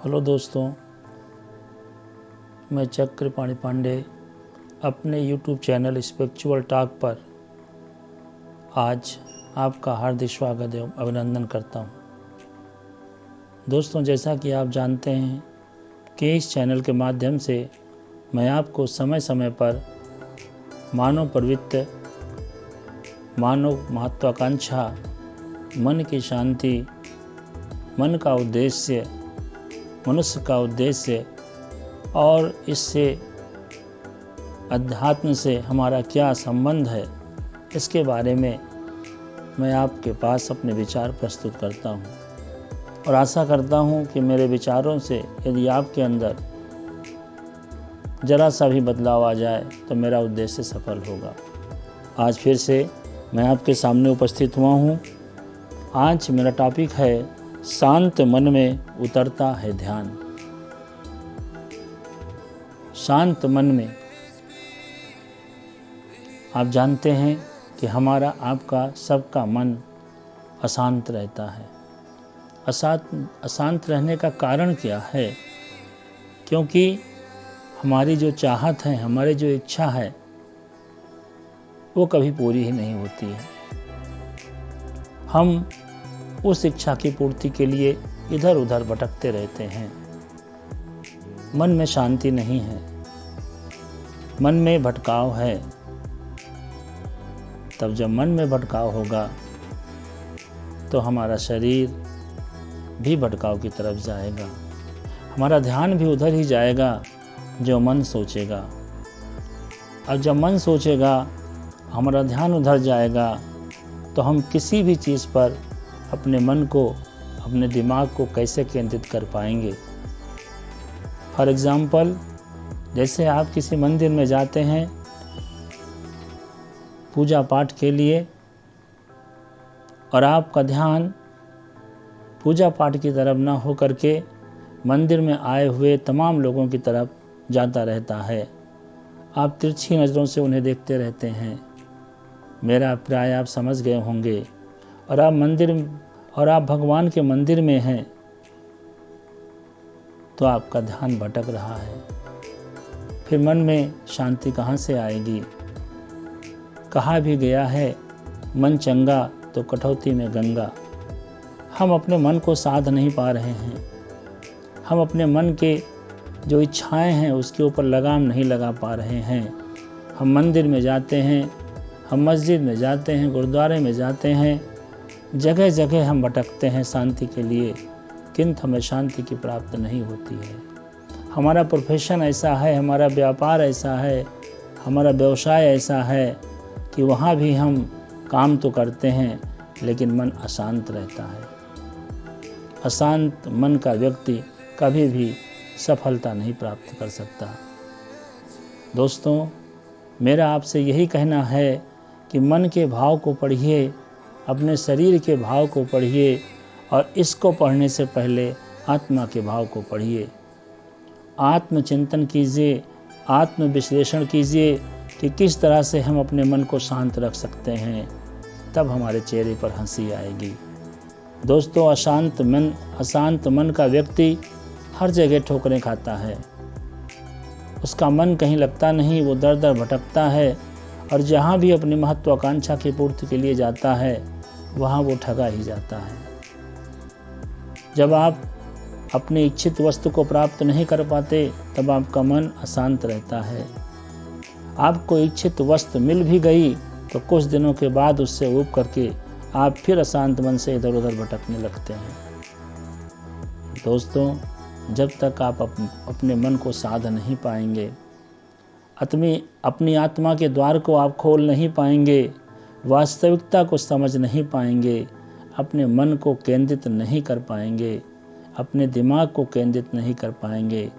Hello दोस्तों, मैं चक्रपाणि पांडे अपने YouTube चैनल स्पिरिचुअल टॉक पर आज आपका हार्दिक स्वागत एवं अभिनंदन करता हूं। दोस्तों, जैसा कि आप जानते हैं कि इस चैनल के माध्यम से मैं आपको समय समय पर मानव प्रवृत्ति, मानव महत्वाकांक्षा, मन की शांति, मन का उद्देश्य, मनुष्य का उद्देश्य और इससे अध्यात्म से हमारा क्या संबंध है, इसके बारे में मैं आपके पास अपने विचार प्रस्तुत करता हूं और आशा करता हूं कि मेरे विचारों से यदि आपके अंदर जरा सा भी बदलाव आ जाए तो मेरा उद्देश्य सफल होगा। आज फिर से मैं आपके सामने उपस्थित हुआ हूं। आज मेरा टॉपिक है शांत मन में उतरता है ध्यान। शांत मन में आप जानते हैं कि हमारा आपका सबका मन अशांत रहता है। अशांत रहने का कारण क्या है? क्योंकि हमारी जो चाहत है, हमारी जो इच्छा है, वो कभी पूरी ही नहीं होती है। हम उस इच्छा की पूर्ति के लिए इधर उधर भटकते रहते हैं। मन में शांति नहीं है, मन में भटकाव है। तब जब मन में भटकाव होगा तो हमारा शरीर भी भटकाव की तरफ जाएगा, हमारा ध्यान भी उधर ही जाएगा जो मन सोचेगा। और जब मन सोचेगा, हमारा ध्यान उधर जाएगा, तो हम किसी भी चीज़ पर अपने मन को, अपने दिमाग को कैसे केंद्रित कर पाएंगे। फॉर एग्ज़ाम्पल, जैसे आप किसी मंदिर में जाते हैं पूजा पाठ के लिए और आपका ध्यान पूजा पाठ की तरफ ना हो करके मंदिर में आए हुए तमाम लोगों की तरफ जाता रहता है। आप तिरछी नज़रों से उन्हें देखते रहते हैं। मेरा प्राय आप समझ गए होंगे। और आप भगवान के मंदिर में हैं तो आपका ध्यान भटक रहा है। फिर मन में शांति कहाँ से आएगी? कहा भी गया है, मन चंगा तो कटौती में गंगा। हम अपने मन को साध नहीं पा रहे हैं। हम अपने मन के जो इच्छाएं हैं उसके ऊपर लगाम नहीं लगा पा रहे हैं। हम मंदिर में जाते हैं, हम मस्जिद में जाते हैं, गुरुद्वारे में जाते हैं, जगह जगह हम भटकते हैं शांति के लिए, किंतु हमें शांति की प्राप्त नहीं होती है। हमारा प्रोफेशन ऐसा है, हमारा व्यापार ऐसा है, हमारा व्यवसाय ऐसा है कि वहाँ भी हम काम तो करते हैं लेकिन मन अशांत रहता है। अशांत मन का व्यक्ति कभी भी सफलता नहीं प्राप्त कर सकता। दोस्तों, मेरा आपसे यही कहना है कि मन के भाव को पढ़िए, अपने शरीर के भाव को पढ़िए और इसको पढ़ने से पहले आत्मा के भाव को पढ़िए। आत्मचिंतन कीजिए, आत्म विश्लेषण कीजिए कि किस तरह से हम अपने मन को शांत रख सकते हैं। तब हमारे चेहरे पर हंसी आएगी। दोस्तों, अशांत मन का व्यक्ति हर जगह ठोकरें खाता है। उसका मन कहीं लगता नहीं, वो दर दर भटकता है और जहाँ भी अपनी महत्वाकांक्षा की पूर्ति के लिए जाता है वहाँ वो ठगा ही जाता है। जब आप अपनी इच्छित वस्तु को प्राप्त नहीं कर पाते तब आपका मन अशांत रहता है। आपको इच्छित वस्तु मिल भी गई तो कुछ दिनों के बाद उससे ऊब करके आप फिर अशांत मन से इधर उधर भटकने लगते हैं। दोस्तों, जब तक आप अपने मन को साध नहीं पाएंगे, अपनी आत्मा के द्वार को आप खोल नहीं पाएंगे, वास्तविकता को समझ नहीं पाएंगे, अपने मन को केंद्रित नहीं कर पाएंगे, अपने दिमाग को केंद्रित नहीं कर पाएंगे,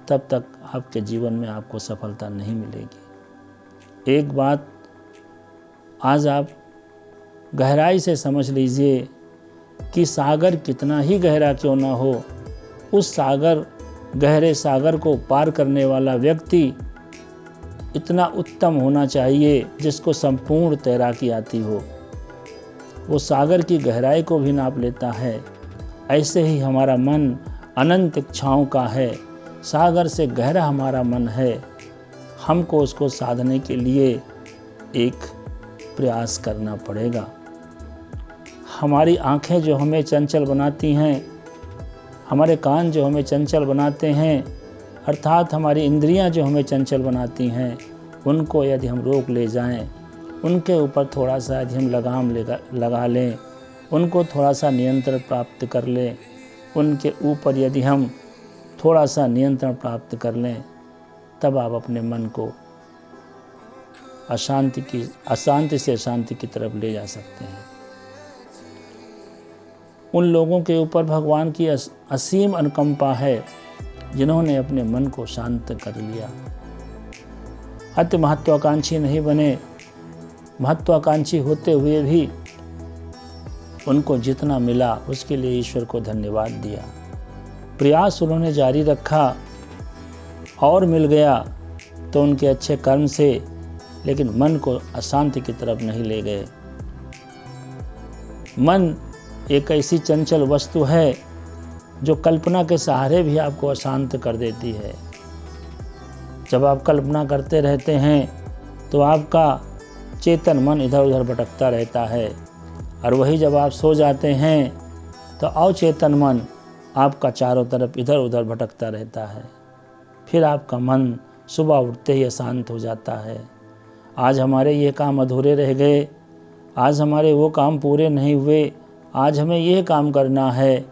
तब तक आपके जीवन में आपको सफलता नहीं मिलेगी। एक बात आज आप गहराई से समझ लीजिए कि सागर कितना ही गहरा क्यों ना हो, उस गहरे सागर को पार करने वाला व्यक्ति इतना उत्तम होना चाहिए जिसको संपूर्ण तैराकी आती हो। वो सागर की गहराई को भी नाप लेता है। ऐसे ही हमारा मन अनंत इच्छाओं का है, सागर से गहरा हमारा मन है। हमको उसको साधने के लिए एक प्रयास करना पड़ेगा। हमारी आँखें जो हमें चंचल बनाती हैं, हमारे कान जो हमें चंचल बनाते हैं, अर्थात हमारी इंद्रियां जो हमें चंचल बनाती हैं, उनको यदि हम रोक ले जाएं, उनके ऊपर थोड़ा सा यदि हम लगाम लगा लें, उनको थोड़ा सा नियंत्रण प्राप्त कर लें, उनके ऊपर यदि हम थोड़ा सा नियंत्रण प्राप्त कर लें, तब आप अपने मन को अशांति से शांति की तरफ ले जा सकते हैं। उन लोगों के ऊपर भगवान की असीम अनुकंपा है जिन्होंने अपने मन को शांत कर लिया। अति महत्वाकांक्षी नहीं बने, महत्वाकांक्षी होते हुए भी उनको जितना मिला उसके लिए ईश्वर को धन्यवाद दिया। प्रयास उन्होंने जारी रखा और मिल गया तो उनके अच्छे कर्म से, लेकिन मन को अशांति की तरफ नहीं ले गए। मन एक ऐसी चंचल वस्तु है जो कल्पना के सहारे भी आपको अशांत कर देती है। जब आप कल्पना करते रहते हैं तो आपका चेतन मन इधर उधर भटकता रहता है, और वही जब आप सो जाते हैं तो अवचेतन मन आपका चारों तरफ इधर उधर भटकता रहता है। फिर आपका मन सुबह उठते ही अशांत हो जाता है। आज हमारे ये काम अधूरे रह गए, आज हमारे वो काम पूरे नहीं हुए, आज हमें ये काम करना है,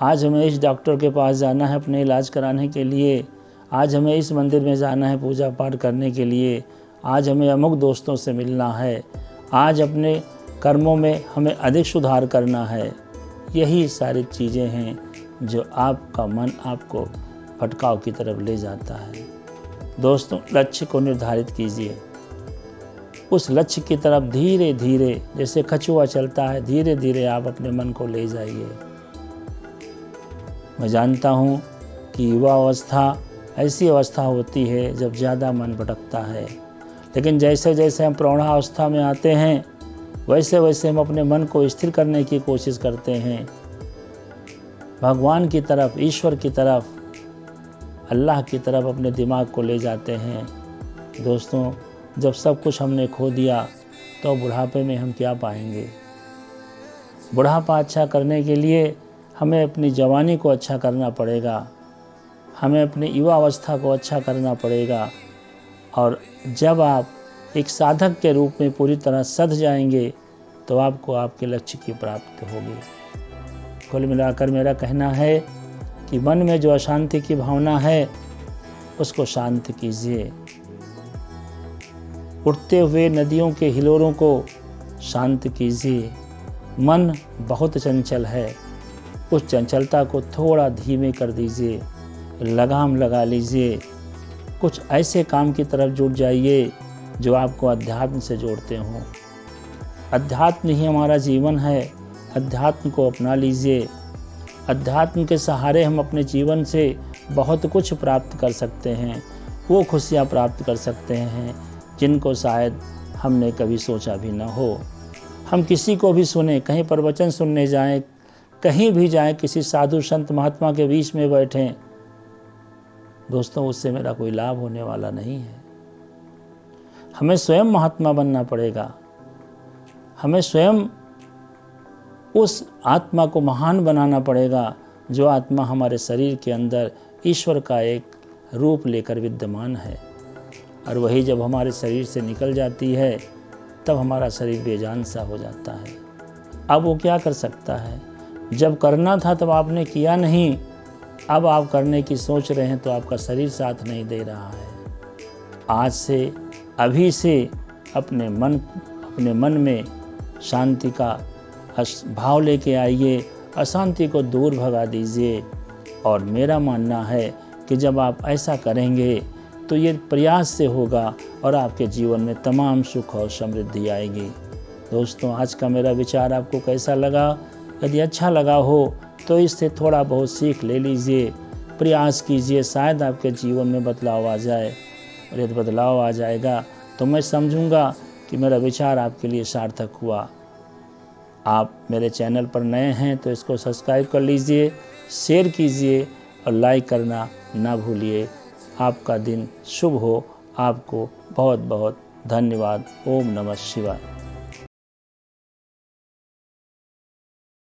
आज हमें इस डॉक्टर के पास जाना है अपने इलाज कराने के लिए, आज हमें इस मंदिर में जाना है पूजा पाठ करने के लिए, आज हमें अमुक दोस्तों से मिलना है, आज अपने कर्मों में हमें अधिक सुधार करना है। यही सारी चीज़ें हैं जो आपका मन आपको भटकाव की तरफ ले जाता है। दोस्तों, लक्ष्य को निर्धारित कीजिए, उस लक्ष्य की तरफ धीरे धीरे, जैसे कछुआ चलता है, धीरे धीरे आप अपने मन को ले जाइए। मैं जानता हूँ कि युवा अवस्था ऐसी अवस्था होती है जब ज़्यादा मन भटकता है, लेकिन जैसे जैसे हम प्रौढ़ावस्था में आते हैं वैसे वैसे हम अपने मन को स्थिर करने की कोशिश करते हैं, भगवान की तरफ, ईश्वर की तरफ, अल्लाह की तरफ अपने दिमाग को ले जाते हैं। दोस्तों, जब सब कुछ हमने खो दिया तो बुढ़ापे में हम क्या पाएंगे? बुढ़ापा अच्छा करने के लिए हमें अपनी जवानी को अच्छा करना पड़ेगा, हमें अपनी युवा अवस्था को अच्छा करना पड़ेगा। और जब आप एक साधक के रूप में पूरी तरह सध जाएंगे तो आपको आपके लक्ष्य की प्राप्ति होगी। कुल मिलाकर मेरा कहना है कि मन में जो अशांति की भावना है उसको शांत कीजिए। उठते हुए नदियों के हिलोरों को शांत कीजिए। मन बहुत चंचल है, उस चंचलता को थोड़ा धीमे कर दीजिए, लगाम लगा लीजिए। कुछ ऐसे काम की तरफ जुट जाइए जो आपको अध्यात्म से जोड़ते हों। अध्यात्म ही हमारा जीवन है, अध्यात्म को अपना लीजिए। अध्यात्म के सहारे हम अपने जीवन से बहुत कुछ प्राप्त कर सकते हैं, वो खुशियाँ प्राप्त कर सकते हैं जिनको शायद हमने कभी सोचा भी न हो। हम किसी को भी सुने, कहीं प्रवचन सुनने जाएं, कहीं भी जाएं, किसी साधु संत महात्मा के बीच में बैठें, दोस्तों उससे मेरा कोई लाभ होने वाला नहीं है। हमें स्वयं महात्मा बनना पड़ेगा, हमें स्वयं उस आत्मा को महान बनाना पड़ेगा जो आत्मा हमारे शरीर के अंदर ईश्वर का एक रूप लेकर विद्यमान है। और वही जब हमारे शरीर से निकल जाती है तब हमारा शरीर बेजान सा हो जाता है। अब वो क्या कर सकता है? जब करना था तब आपने किया नहीं, अब आप करने की सोच रहे हैं तो आपका शरीर साथ नहीं दे रहा है। आज से, अभी से अपने मन में शांति का भाव लेके आइए, अशांति को दूर भगा दीजिए। और मेरा मानना है कि जब आप ऐसा करेंगे तो ये प्रयास से होगा और आपके जीवन में तमाम सुख और समृद्धि आएगी। दोस्तों, आज का मेरा विचार आपको कैसा लगा? यदि अच्छा लगा हो तो इससे थोड़ा बहुत सीख ले लीजिए, प्रयास कीजिए, शायद आपके जीवन में बदलाव आ जाए। और यदि बदलाव आ जाएगा तो मैं समझूंगा कि मेरा विचार आपके लिए सार्थक हुआ। आप मेरे चैनल पर नए हैं तो इसको सब्सक्राइब कर लीजिए, शेयर कीजिए और लाइक करना ना भूलिए। आपका दिन शुभ हो। आपको बहुत बहुत धन्यवाद। ओम नमः शिवाय।